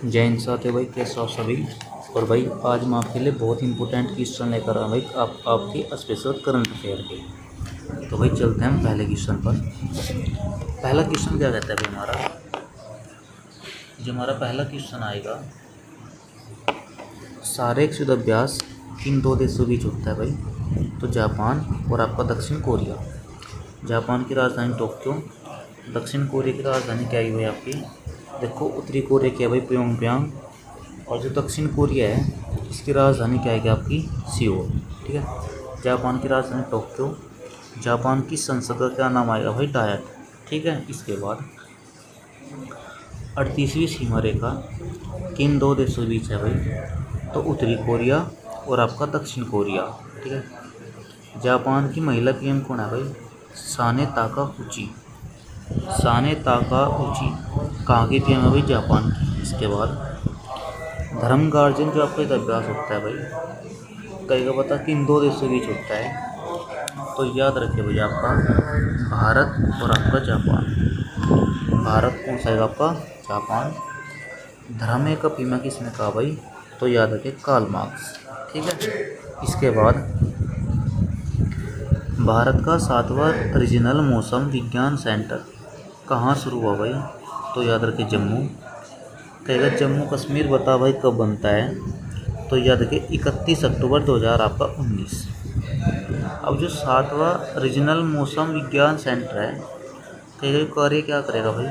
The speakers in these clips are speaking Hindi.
जय हिंद साथियों भाई, कैसे हो आप सभी। और भाई आज मैं आपके लिए बहुत इंपॉर्टेंट क्वेश्चन लेकर आया भाई आपकी स्पेशल करंट अफेयर के। तो भाई चलते हैं हम पहले क्वेश्चन पर। पहला क्वेश्चन क्या कहता है भाई हमारा पहला क्वेश्चन आएगा, सारेक्स युद्ध अभ्यास किन दो देशों के बीच होता है भाई। तो जापान और आपका दक्षिण कोरिया। जापान की राजधानी टोक्यो, दक्षिण कोरिया की राजधानी क्या है भाई आपकी, देखो उत्तरी कोरिया क्या है भाई प्योंगयांग, और जो दक्षिण कोरिया है इसकी राजधानी क्या है आपकी सियोल। ठीक है, जापान की राजधानी टोक्यो, जापान की संसद का क्या नाम आएगा भाई डायट। ठीक है, इसके बाद 38वीं सीमा रेखा किन दो देशों के बीच है भाई, तो उत्तरी कोरिया और आपका दक्षिण कोरिया। ठीक है, जापान की महिला पीएम कौन है भाई, साने ताकाउची। साने ताकाउची कहाँ की पीएम है भाई, जापान की। इसके बाद धर्म गार्जन जो आपका एक अभ्यास होता है भाई, कई का पता किन दो देशों के बीच होता है, तो याद रखिए भाई आपका भारत और आपका जापान। भारत कौन सा है आपका, जापान। धर्म का पीमा किसने कहा भाई, तो याद रखिए कार्ल मार्क्स। ठीक है, इसके बाद भारत का 7वां रीजनल मौसम विज्ञान सेंटर कहाँ शुरू हुआ भाई, तो याद रखिए जम्मू। कहेगा जम्मू कश्मीर बता भाई कब बनता है, तो याद रखिए 31 अक्टूबर 2019। अब जो 7वां रीजनल मौसम विज्ञान सेंटर है, कहेगा कार्य क्या करेगा भाई,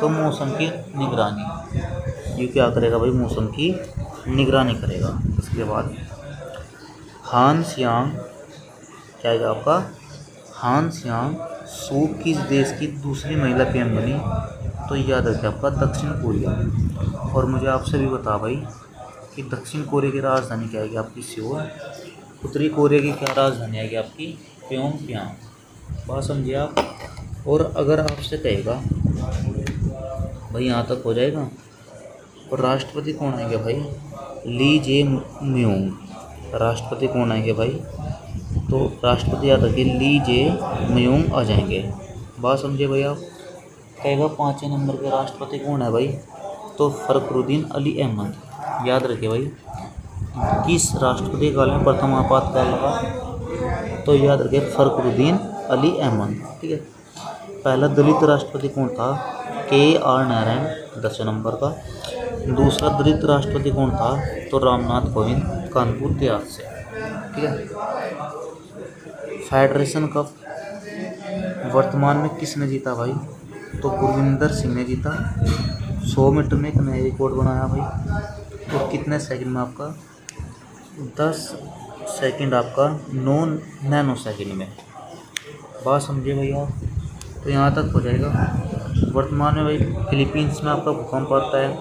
तो मौसम की निगरानी। ये क्या करेगा भाई, मौसम की निगरानी करेगा। इसके बाद हानसियांग क्या है आपका, हानसियांग सू किस देश की दूसरी महिला पीएम बनी, तो याद रखिए आपका दक्षिण कोरिया। और मुझे आपसे भी बता भाई कि दक्षिण कोरिया की राजधानी क्या है आपकी सियोल, उत्तरी कोरिया की क्या राजधानी आएगी आपकी प्योंगयांग। बात समझिए आप। और अगर आपसे कहेगा भाई यहाँ तक हो जाएगा, और राष्ट्रपति कौन आएंगे भाई, ली जे म्योंग। राष्ट्रपति कौन आएंगे भाई, तो राष्ट्रपति याद रखिए ली जे म्योंग आ जाएंगे। बात समझिए भाई आप। कहेगा 5वें नंबर के राष्ट्रपति कौन है भाई, तो फखरुद्दीन अली अहमद। याद रखिए भाई किस राष्ट्रपति काल में प्रथम आपातकाल लगा, तो याद रखिए फखरुद्दीन अली अहमद। ठीक है, पहला दलित राष्ट्रपति कौन था, KR नारायण 10वें नंबर का। दूसरा दलित राष्ट्रपति कौन था, तो रामनाथ कोविंद कानपुर देहात से। ठीक है, फेडरेशन कप वर्तमान में किसने जीता भाई, तो गुरविंदर सिंह ने जीता। 100 मीटर में एक नया रिकॉर्ड बनाया भाई, और कितने सेकंड में आपका, 10 सेकंड आपका 9 नैनो सेकंड में। बात समझिए भैया, तो यहाँ तक हो जाएगा। वर्तमान में भाई फिलीपींस में आपका भूकंप आता है,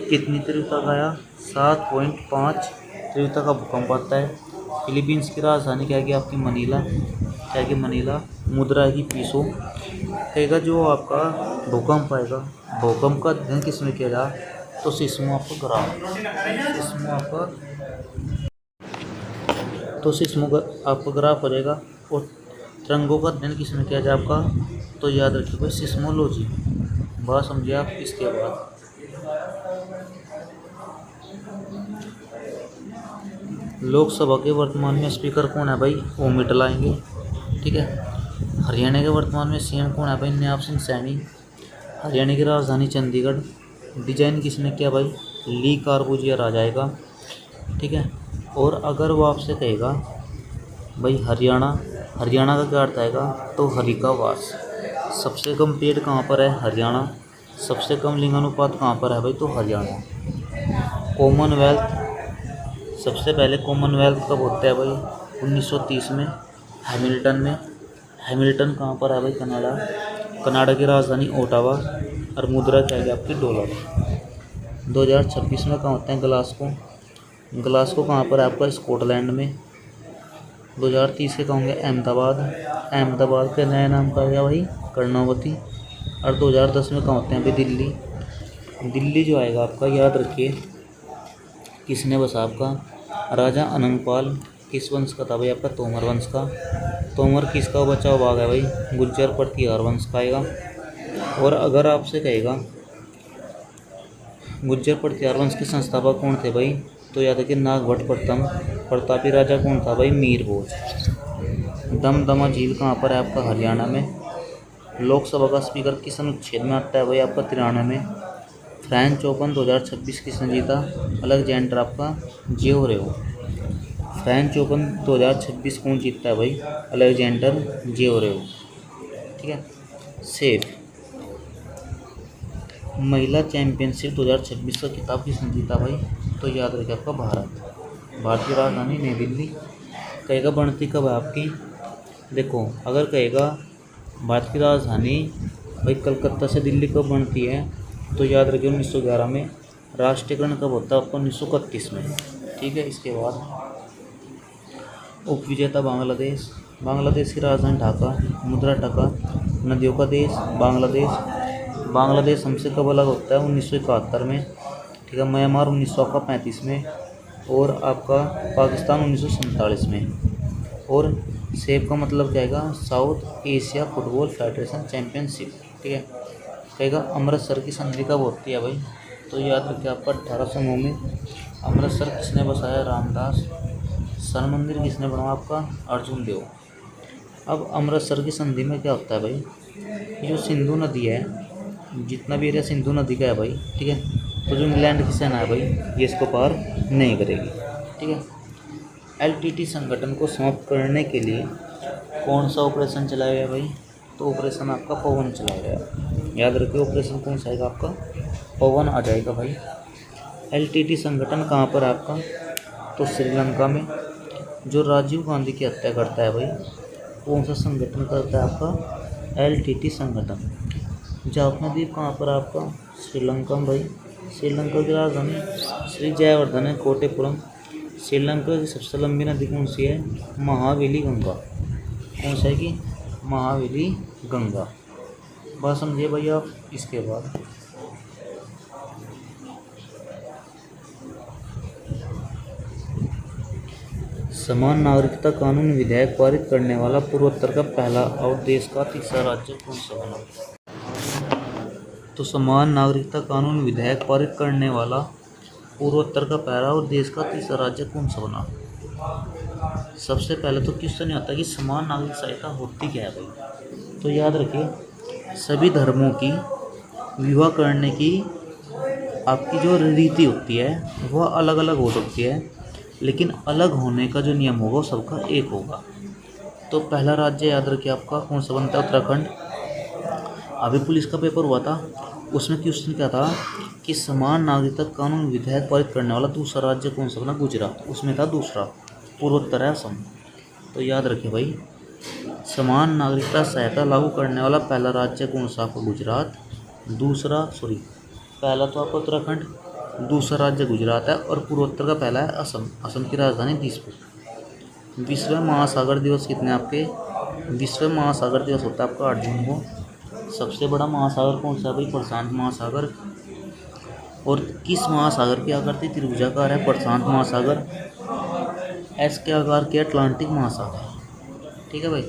कितनी तीव्रता का आया, 7.5 तीव्रता का भूकंप आता है। फिलीपींस की राजधानी क्या है आपकी मनीला, क्या है मनीला। मुद्रा है कि पीसो। कहेगा जो आपका भूकंप आएगा, भूकंप का अध्ययन किसमें किया जा, तो सिस्मोग्राफ आपका ग्राफ हो जाएगा। और तरंगों का अध्ययन किसमें किया जाए आपका, तो याद रखिए भाई सिस्मोलॉजी। बात समझिए आप। इसके बाद लोकसभा के वर्तमान में स्पीकर कौन है भाई, ओम बिरला आएंगे। ठीक है, हरियाणा के वर्तमान में सीएम कौन है भाई, नयाब सिंह सैनी। हरियाणा की राजधानी चंडीगढ़। डिजाइन किसने किया भाई, ली कार्बूजियर आ जाएगा। ठीक है, और अगर वो आपसे कहेगा भाई हरियाणा का क्या अर्थ आएगा, तो हरि का वास। सबसे कम पेड़ कहाँ पर है, हरियाणा। सबसे कम लिंगानुपात कहाँ पर है भाई, तो हरियाणा। कॉमनवेल्थ, सबसे पहले कॉमनवेल्थ कब होता है भाई, 1930 में हैमिल्टन में। हैमिल्टन कहाँ पर है भाई, कनाडा। कनाडा की राजधानी ओटावा। और मुद्रा क्या है आपकी डॉलर। 2026 में कहाँ होते हैं, ग्लासगो। ग्लासगो कहाँ पर है आपका, स्कॉटलैंड में। 2030 के कहोंगे अहमदाबाद। अहमदाबाद के नया नाम का है भाई कर्णावती। और 2010 में कहाँ होते हैं भाई, दिल्ली। दिल्ली जो आएगा आपका, याद रखिए किसने बसा आपका, राजा अनंगपाल। किस वंश का था भाई आपका? तोमर वंश का। तोमर किसका बचाव भाग है भाई? गुज्जर प्रतिहार वंश का आएगा। और अगर आपसे कहेगा गुज्जर प्रतिहार वंश के संस्थापक कौन थे भाई, तो याद रखिए नागभट्ट प्रथम। प्रतापी राजा कौन था भाई? मीर भोज। दमदमा झील कहाँ पर है आपका? हरियाणा में। लोकसभा का स्पीकर किस अनुच्छेद में आता है भाई आपका? 93 में। फ्रेंच ओपन 2026 किसने जीता? अलेक्जेंडर आपका ज्वेरेव। फ्रेंच ओपन 2026 कौन जीतता है भाई? Alexander Zverev. ठीक है। सेफ महिला चैंपियनशिप 2026 का खिताब किसने जीता भाई? तो याद रखिए आपका भारत। भारतीय राजधानी नई दिल्ली। कहेगा बनती कब है आपकी? देखो अगर कहेगा भारत की राजधानी भाई कलकत्ता से दिल्ली कब बनती है, तो याद रखिए 1911 में। राष्ट्रीयकरण कब होता है आपका? 1931 में। ठीक है। इसके बाद उपविजेता बांग्लादेश। बांग्लादेश की राजधानी ढाका। मुद्रा टका। नदियों का देश बांग्लादेश। बांग्लादेश हमसे कब अलग होता है? 1971 में। ठीक है। म्यांमार 1935 में। और आपका पाकिस्तान 1947 में। और सेब का मतलब क्या आएगा? South Asia football federation championship. ठीक है। कहेगा अमृतसर की संधि कब होती है भाई? तो याद रखिए आपका 1809 में। अमृतसर किसने बसाया? रामदास। सन मंदिर किसने बनाया आपका? अर्जुन देव। अब अमृतसर की संधि में क्या होता है भाई? ये जो सिंधु नदी है, जितना भी एरिया सिंधु नदी का है भाई, ठीक है, तो जो इंग्लैंड की सेना है भाई ये इसको पार नहीं करेगी। ठीक है। एलटीटी संगठन को समाप्त करने के लिए कौन सा ऑपरेशन चलाया गया भाई? तो ऑपरेशन आपका पवन चलाया गया। याद रखिए ऑपरेशन कौन सा आएगा आपका? पवन आ जाएगा भाई। एलटीटी संगठन कहाँ पर है आपका? तो श्रीलंका में। जो राजीव गांधी की हत्या करता है भाई, कौन सा संगठन करता है आपका? एलटीटी संगठन। जाफना द्वीप कहाँ पर आपका? श्रीलंका में भाई। श्रीलंका की राजधानी श्री जयवर्धन है कोटेपुरम। श्रीलंका की सबसे लंबी नदी कौन सी है? महावेली गंगा। कौन सा है कि? महावेली गंगा। बात समझिए भाई आप। इसके बाद समान नागरिकता कानून विधेयक पारित करने वाला पूर्वोत्तर का पहला और देश का तीसरा राज्य कौन सा बना? तो समान नागरिकता कानून विधेयक पारित करने वाला पूर्वोत्तर का पहला और देश का तीसरा राज्य कौन सा बना? सबसे पहले तो क्वेश्चन आता है कि समान नागरिक संहिता होती क्या है भाई? तो याद रखिए सभी धर्मों की विवाह करने की आपकी जो रीति होती है वह अलग अलग हो सकती है, लेकिन अलग होने का जो नियम होगा वो सबका एक होगा। तो पहला राज्य याद रखिए आपका कौन सा बनता है? उत्तराखंड। अभी पुलिस का पेपर हुआ था, उसमें क्वेश्चन क्या था कि समान नागरिकता कानून विधेयक पारित करने वाला दूसरा राज्य कौन सा बना? गुजरात। उसमें था दूसरा, पूर्वोत्तर है असम। तो याद रखिए भाई समान नागरिकता संहिता लागू करने वाला पहला राज्य कौन सा आपका? गुजरात। पहला तो आपका उत्तराखंड, दूसरा राज्य गुजरात है और पूर्वोत्तर का पहला है असम। असम की राजधानी दिसपुर। विश्व महासागर दिवस कितने आपके? विश्व महासागर दिवस होता है आपका 8 जून को। सबसे बड़ा महासागर कौन सा है भाई? प्रशांत महासागर। और किस महासागर की आकृति त्रिभुजाकार है? प्रशांत महासागर। एस के आकार के अटलांटिक महासागर। ठीक है भाई।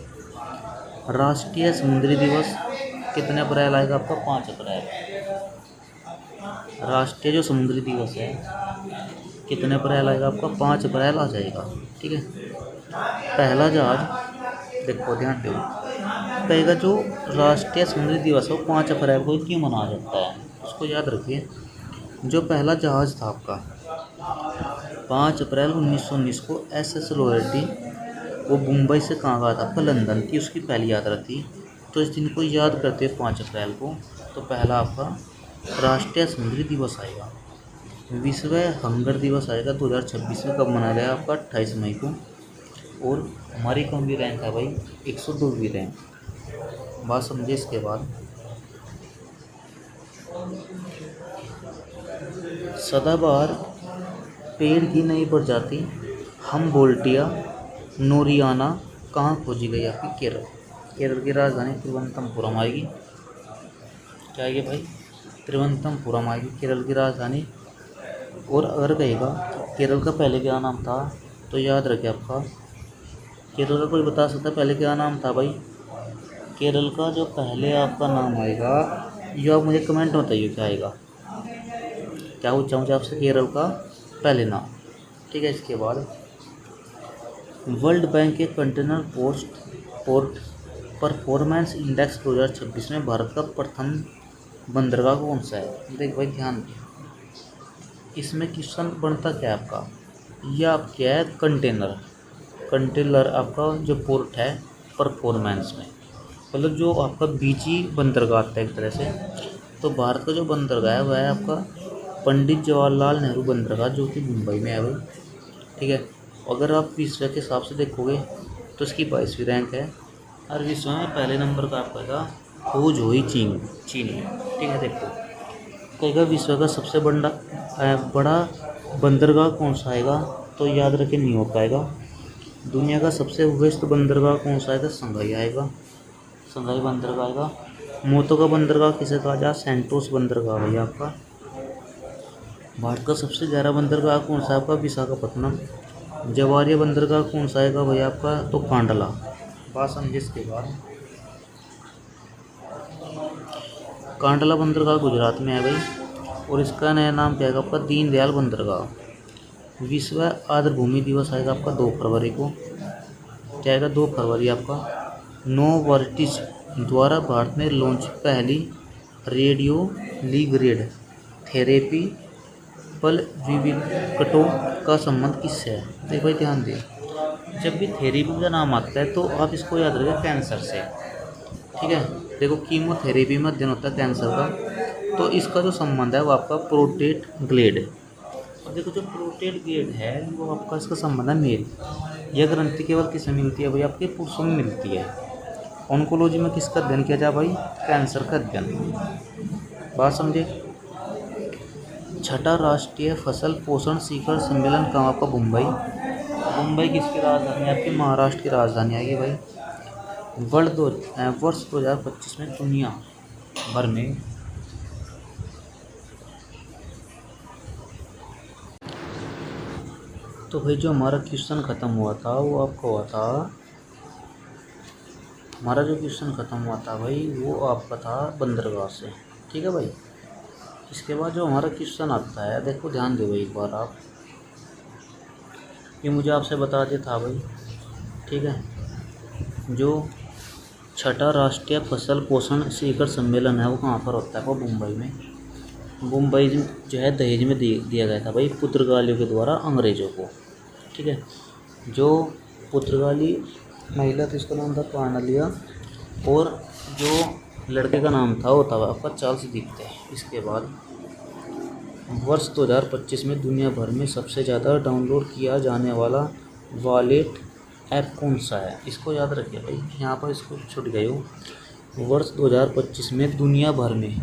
राष्ट्रीय समुद्री दिवस कितने अप्रैल आएगा आपका? 5 अप्रैल। राष्ट्रीय जो समुद्री दिवस है कितने अप्रैल आएगा आपका? 5 अप्रैल आ जाएगा। ठीक है। पहला जहाज, देखो ध्यान दो, कहेगा जो राष्ट्रीय समुद्री दिवस है वो 5 अप्रैल को क्यों मनाया जाता है, उसको याद रखिए। जो पहला जहाज़ था आपका 5 अप्रैल 1919 को SS लोयल्टी, वो मुंबई से कहाँ गया था आपका? लंदन की उसकी पहली यात्रा थी। तो इस दिन को याद करते हैं 5 अप्रैल को, तो पहला आपका राष्ट्रीय समुद्री दिवस आएगा। विश्व हंगर दिवस आएगा 2026 में। कब मनाया गया आपका? 28 मई को। और हमारी कम भी रैंक है भाई 102वीं रैंक। बात समझिए। इसके बाद सदाबहार पेड़ की नई प्रजाति हमबोल्टिया नोरियाना कहाँ खोजी गई आपकी? केरल। केरल की राजधानी तिरुवनंतपुरम आएगी। क्या आएगी भाई? तिरुवनंतपुरम आएगी केरल की राजधानी। और अगर कहेगा केरल का पहले क्या नाम था? तो याद रखिए आपका केरल का कोई बता सकता है पहले क्या नाम था भाई? केरल का जो पहले आपका नाम आएगा, ये आप मुझे कमेंट में बताइए क्या आएगा। क्या पूछा मुझे आपसे? केरल का पहले नाम। ठीक है, इसके बाद वर्ल्ड बैंक के कंटेनर पोर्ट परफॉर्मेंस इंडेक्स 2026 में भारत का प्रथम बंदरगाह कौन सा है? देख भाई ध्यान दें, इसमें क्वेश्चन बनता क्या है आपका, यह आप क्या है कंटेनर आपका जो पोर्ट है परफॉर्मेंस में, मतलब जो आपका बीजी बंदरगाह है एक तरह से। तो भारत का जो बंदरगाह है वह है आपका पंडित जवाहरलाल नेहरू बंदरगाह, जो कि मुंबई में है भाई। ठीक है, अगर आप विश्व के हिसाब से देखोगे तो इसकी 22वीं रैंक है, और विश्व में पहले नंबर का आपका होई चीन है। ठीक है, देखो कहेगा विश्व का सबसे बड़ा बंदरगाह कौन सा आएगा? तो याद रखें न्यूयॉर्क आएगा। दुनिया का सबसे व्यस्त बंदरगाह कौन सा आएगा? संघाई आएगा, संघाई बंदरगाह आएगा। मोतो का बंदरगाह किसे कहा जाए? सेंटोस बंदरगाह भैया आपका। भारत का सबसे गहरा बंदरगाह कौन सा है आपका? विशाखापट्टनम। जवारिया बंदरगाह कौन सा आएगा भैया आपका? तो कांडला। बात समझे। इसके बाद कांडला बंदरगाह गुजरात में है भाई, और इसका नया नाम क्या है आपका? दीनदयाल बंदरगाह। विश्व आर्द्रभूमि दिवस आएगा आपका 2 फरवरी को। क्या आएगा? 2 फरवरी आपका। नोवार्टिस द्वारा भारत में लॉन्च पहली रेडियो लिगरेड थेरेपी पल विविकटों का संबंध किससे है? देखो भाई ध्यान दें, जब भी थेरेपी का नाम आता है तो आप इसको याद रखें कैंसर से। ठीक है, देखो कीमोथेरेपी में अध्ययन होता है कैंसर का, तो इसका जो संबंध है वो आपका प्रोस्टेट ग्लैंड। और देखो जो प्रोस्टेट ग्लैंड है वो आपका इसका संबंध है मेल। यह ग्रंथि केवल किसमें मिलती है भाई? आपके पुरुषों में मिलती है। ऑन्कोलॉजी में किसका अध्ययन किया जाए भाई? कैंसर का अध्ययन। बात समझे। छठा राष्ट्रीय फसल पोषण शिखर सम्मेलन कहाँ आपका? मुंबई। मुंबई किसकी राजधानी है आपकी? महाराष्ट्र की राजधानी आएगी भाई। वर्ष 2025 में दुनिया भर में तो भाई जो हमारा क्वेश्चन ख़त्म हुआ था वो आपका हुआ था, हमारा जो क्वेश्चन ख़त्म हुआ था भाई वो आपका था बंदरगाह से। ठीक है भाई, इसके बाद जो हमारा क्वेश्चन आता है, देखो ध्यान दो भाई एक बार आप, ये मुझे आपसे बता दिया था भाई। ठीक है, जो छठा राष्ट्रीय फसल पोषण शिखर सम्मेलन है वो कहाँ पर होता है? वो मुंबई में। मुंबई जो है दहेज में दिया गया था भाई पुर्तगालियों के द्वारा अंग्रेज़ों को। ठीक है, जो पुर्तगाली महिला थी उसका नाम था कार्नेलिया, और जो लड़के का नाम था वो था आपका चार्ल्स दीप्ते। इसके बाद वर्ष 2025 में दुनिया भर में सबसे ज़्यादा डाउनलोड किया जाने वाला वॉलेट ऐप कौन सा है? इसको याद रखिए भाई, यहाँ पर इसको छूट गए हो। वर्ष 2025 में दुनिया भर में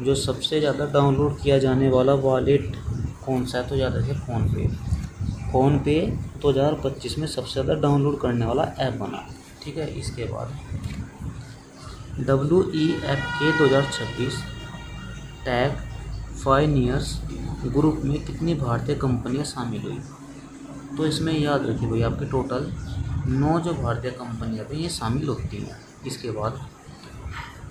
जो सबसे ज़्यादा डाउनलोड किया जाने वाला वॉलेट कौन सा है? तो याद रखिए फ़ोनपे 2025 में सबसे ज़्यादा डाउनलोड करने वाला ऐप बना। ठीक है, इसके बाद WEF 2026 टैग फाइनियर्स ग्रुप में कितनी भारतीय कंपनियां शामिल हुई? तो इसमें याद रखिए भाई आपके टोटल 9 जो भारतीय कंपनियां भी ये शामिल होती हैं। इसके बाद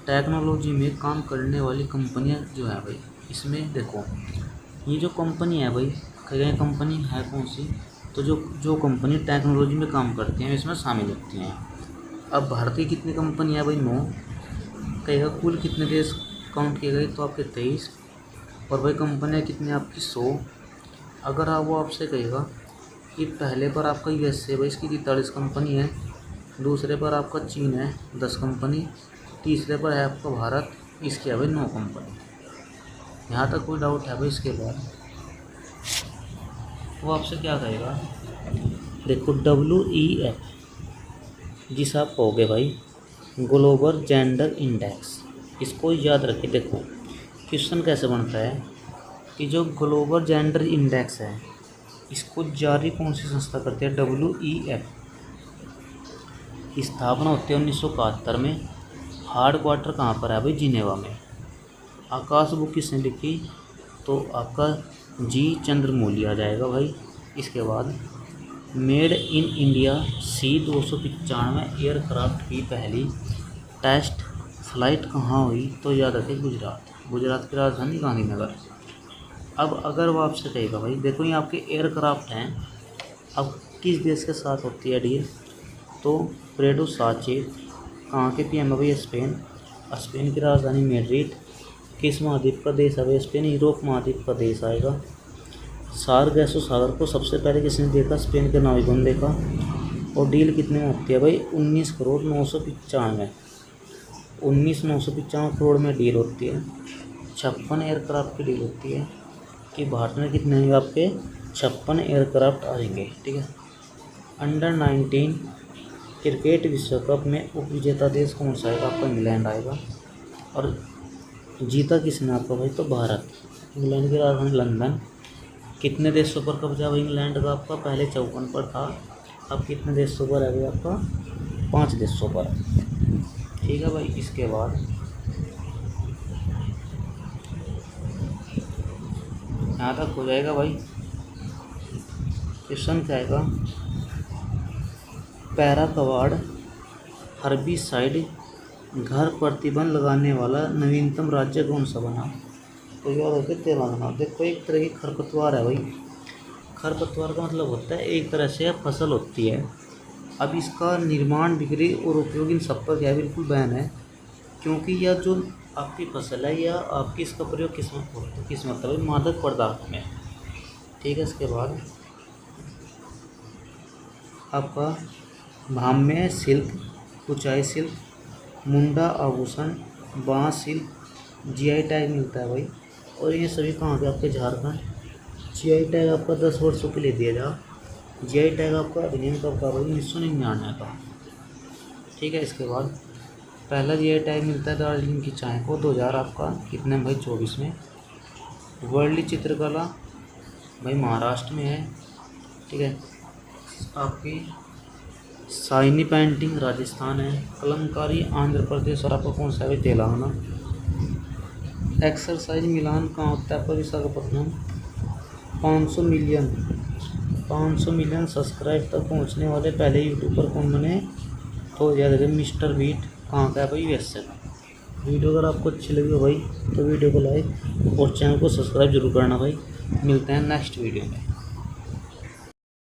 टेक्नोलॉजी में काम करने वाली कंपनियां जो है भाई, इसमें देखो ये जो कंपनी है भाई, कई कंपनी है कौन सी? तो जो कंपनी टेक्नोलॉजी में काम करती हैं इसमें शामिल होती हैं। अब भारत की कितनी कंपनी है भाई? 9। कहेगा कुल कितने देश काउंट किए गए? तो आपके 23। और भाई कंपनियाँ कितनी आपकी? 100। अगर आप वो आपसे कहेगा कि पहले पर आपका USA है भाई, इसकी 43 कंपनी है। दूसरे पर आपका चीन है 10 कंपनी। तीसरे पर है आपका भारत, इसकी है भाई 9 कंपनी। यहाँ तक कोई डाउट है भाई? इसके बाद वो आपसे क्या कहेगा? देखो WEF जिसे आप कहोगे भाई ग्लोबल जेंडर इंडेक्स, इसको याद रखिए। देखो क्वेश्चन कैसे बनता है कि जो ग्लोबल जेंडर इंडेक्स है इसको जारी कौन सी संस्था करती है? WEF। स्थापना होती है 1971 में। हार्ड क्वार्टर कहाँ पर है भाई? जिनेवा में। आकाश बुक किसने लिखी? तो आपका G चंद्रमौली आ जाएगा भाई। इसके बाद made in India C-295 aircraft की पहली टेस्ट फ्लाइट कहाँ हुई? तो याद रखें गुजरात की राजधानी गांधीनगर। अब अगर वो आपसे कहेगा भाई देखो ये आपके एयरक्राफ्ट हैं, अब किस देश के साथ होती है डील? तो प्रेडो साचेत कहाँ के पीएम है भाई? स्पेन की राजधानी मैड्रिड। किस महाद्वीप का देश है भाई स्पेन? यूरोप महाद्वीप का देश आएगा। सारगैसो सागर को सबसे पहले किसने देखा? स्पेन के नाविकों ने देखा। और डील कितने में होती है भाई? 19,995 करोड़ में डील होती है। 56 एयरक्राफ्ट की डील होती है कि भारत में कितने आएंगे आपके? 56 एयरक्राफ्ट आएंगे। ठीक है। अंडर 19 क्रिकेट विश्व कप में उप विजेता देश कौन सा आएगा? आपका इंग्लैंड आएगा। और जीता किसने आपका भाई? तो भारत। इंग्लैंड की राजधानी लंदन। कितने देशों पर कब्जा हुआ इंग्लैंड का आपका? पहले 54 पर था, अब कितने देशों पर है भाई आपका? 5 देशों पर। ठीक है भाई। इसके बाद यहाँ तक हो जाएगा भाई। क्वेश्चन क्या आएगा? पैरा कवाड़ हर्बिसाइड घर प्रतिबंध लगाने वाला नवीनतम राज्य कौन सा बना? तो याद रखे तेलंगाना। देखो एक तरह की खरपतवार है भाई। खरपतवार का मतलब होता है एक तरह से फसल होती है। अब इसका निर्माण, बिक्री और उपयोग इन सब पर क्या बिल्कुल बैन है, क्योंकि यह जो आपकी फसल है या आपकी इसका प्रयोग किस मतलब मादक पदार्थ में। ठीक है। इसके बाद आपका भाम्य सिल्क, कुचाई सिल्क, मुंडा आभूषण, बांस सिल्क जीआई टैग मिलता है भाई। और ये सभी कहाँ के? आपके झारखंड। जीआई टैग आपका 10 वर्षों के लिए दिया जा। जीआई टैग आपका अधिनियम कब का भाई? 1999 का। ठीक है। इसके बाद पहला जीआई टैग मिलता है दार्जिलिंग की चाय को 2000 आपका कितने भाई? 24 में। वर्ल्ड चित्रकला भाई महाराष्ट्र में है। ठीक है। आपकी साइनी पेंटिंग राजस्थान है। कलमकारी आंध्र प्रदेश। और आपका कौन सा है? तेलंगाना। एक्सरसाइज मिलान कहाँ होता है? आपका विशाखापट्टनम। 500 मिलियन सब्सक्राइब तक पहुँचने वाले पहले यूट्यूबर कौन बने? तो याद रखें मिस्टर बीट। कहाँ का है भाई? यूएसए का। वीडियो अगर आपको अच्छी लगी हो भाई तो वीडियो को लाइक और चैनल को सब्सक्राइब जरूर करना भाई। मिलते हैं नेक्स्ट वीडियो में।